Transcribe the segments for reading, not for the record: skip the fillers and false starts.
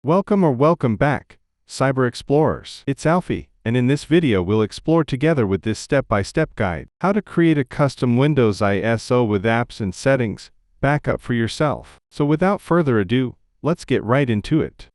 Welcome back, Cyber Explorers. It's Alfie, and in this video we'll explore together with this step-by-step guide how to create a custom Windows ISO with apps and settings backup for yourself. So without further ado, let's get right into it.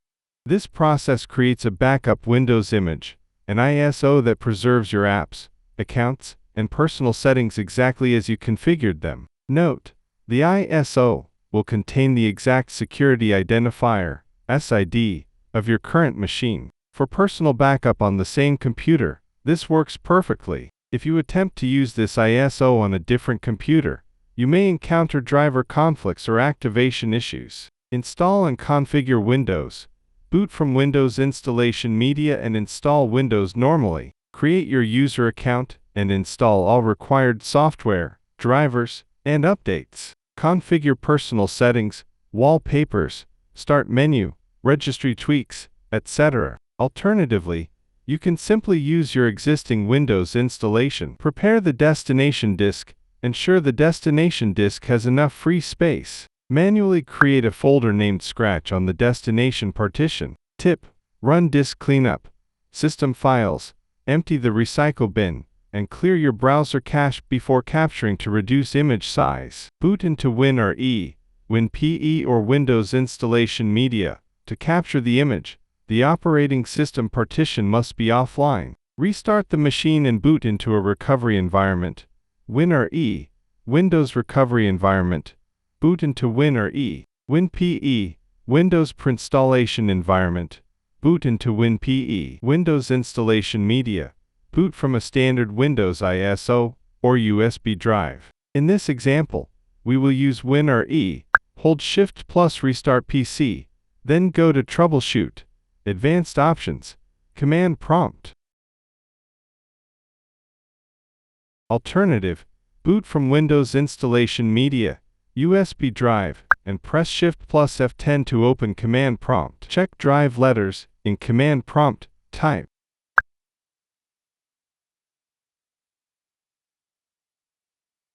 This process creates a backup Windows image, an ISO that preserves your apps, accounts, and personal settings exactly as you configured them. Note: the ISO will contain the exact security identifier (SID) of your current machine. For personal backup on the same computer, this works perfectly. If you attempt to use this ISO on a different computer, you may encounter driver conflicts or activation issues. Install and configure Windows. Boot from Windows Installation Media and install Windows normally. Create your user account and install all required software, drivers, and updates. Configure personal settings, wallpapers, start menu, registry tweaks, etc. Alternatively, you can simply use your existing Windows installation. Prepare the destination disk. Ensure the destination disk has enough free space. Manually create a folder named Scratch on the destination partition. Tip: run disk cleanup, system files, empty the recycle bin, and clear your browser cache before capturing to reduce image size. Boot into WinRE, WinPE or Windows Installation Media. To capture the image, the operating system partition must be offline. Restart the machine and boot into a recovery environment. WinRE, Windows Recovery Environment. Boot into WinRE. WinPE, Windows Preinstallation Environment. Boot into WinPE. Windows Installation Media. Boot from a standard Windows ISO or USB drive. In this example, we will use WinRE. Hold Shift plus Restart PC. Then go to Troubleshoot, Advanced Options, Command Prompt. Alternative: boot from Windows Installation Media, USB drive, and press Shift plus F10 to open Command Prompt. Check drive letters in Command Prompt, type.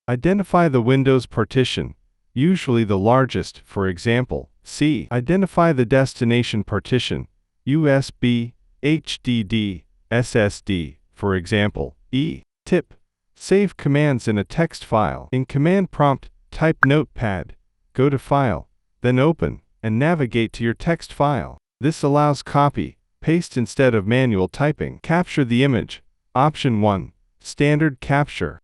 Identify the Windows partition, usually the largest, for example, C. Identify the destination partition, USB, HDD, SSD, for example, E. Tip: save commands in a text file. In Command Prompt, type Notepad, go to File, then Open, and navigate to your text file. This allows copy, paste instead of manual typing. Capture the image. Option 1. Standard capture.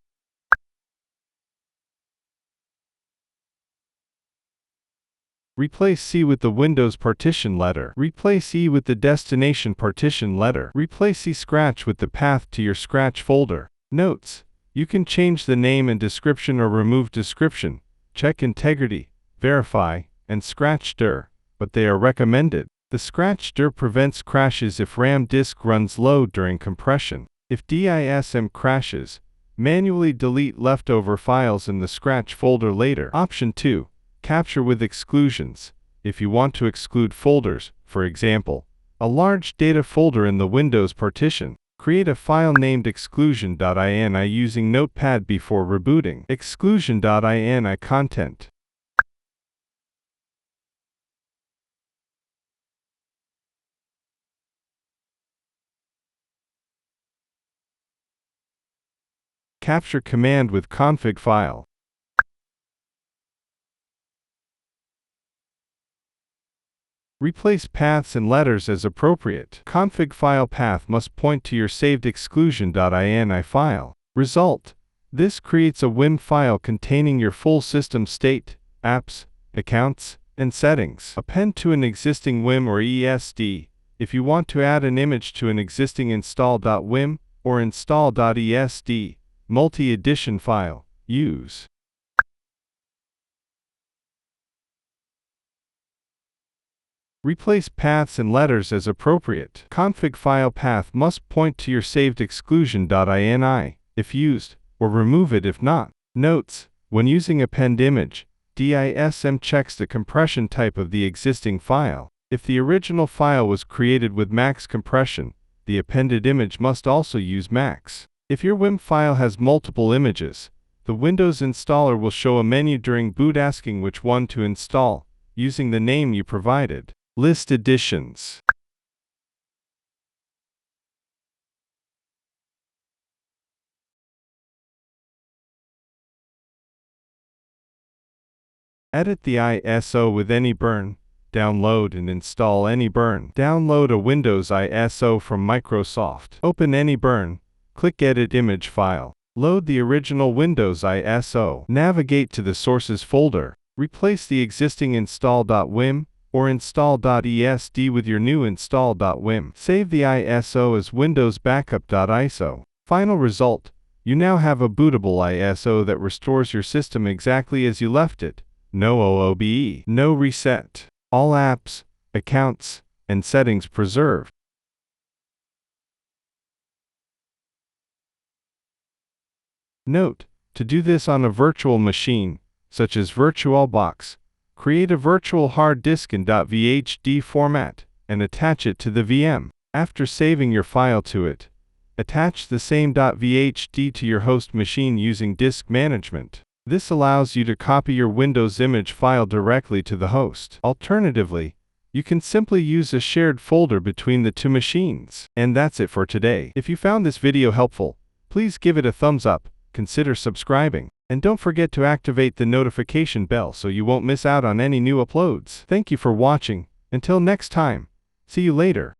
Replace C with the Windows partition letter. Replace E with the destination partition letter. Replace E Scratch with the path to your Scratch folder. Notes: you can change the name and description or remove description, check integrity, verify, and Scratch dir, but they are recommended. The Scratch dir prevents crashes if RAM disk runs low during compression. If DISM crashes, manually delete leftover files in the Scratch folder later. Option 2. Capture with exclusions. If you want to exclude folders, for example, a large data folder in the Windows partition, create a file named exclusion.ini using Notepad before rebooting. Exclusion.ini content. Capture command with config file. Replace paths and letters as appropriate. Config file path must point to your saved exclusion.ini file. Result: this creates a WIM file containing your full system state, apps, accounts, and settings. Append to an existing WIM or ESD. If you want to add an image to an existing install.wim or install.esd multi-edition file, use. Replace paths and letters as appropriate. Config file path must point to your saved exclusion.ini, if used, or remove it if not. Notes: when using append image, DISM checks the compression type of the existing file. If the original file was created with max compression, the appended image must also use max. If your WIM file has multiple images, the Windows installer will show a menu during boot asking which one to install, using the name you provided. List editions. Edit the ISO with any burn. Download and install any burn. Download a Windows ISO from Microsoft. Open any burn. Click Edit Image File. Load the original Windows ISO. Navigate to the Sources folder. Replace the existing install.wim or install.esd with your new install.wim. Save the ISO as Windows backup.iso. Final result: you now have a bootable ISO that restores your system exactly as you left it. No OOBE, no reset. All apps, accounts, and settings preserved. Note: to do this on a virtual machine, such as VirtualBox, create a virtual hard disk in .vhd format and attach it to the VM. After saving your file to it, attach the same .vhd to your host machine using disk management. This allows you to copy your Windows image file directly to the host. Alternatively, you can simply use a shared folder between the two machines. And that's it for today. If you found this video helpful, please give it a thumbs up, consider subscribing, and don't forget to activate the notification bell so you won't miss out on any new uploads. Thank you for watching. Until next time, see you later.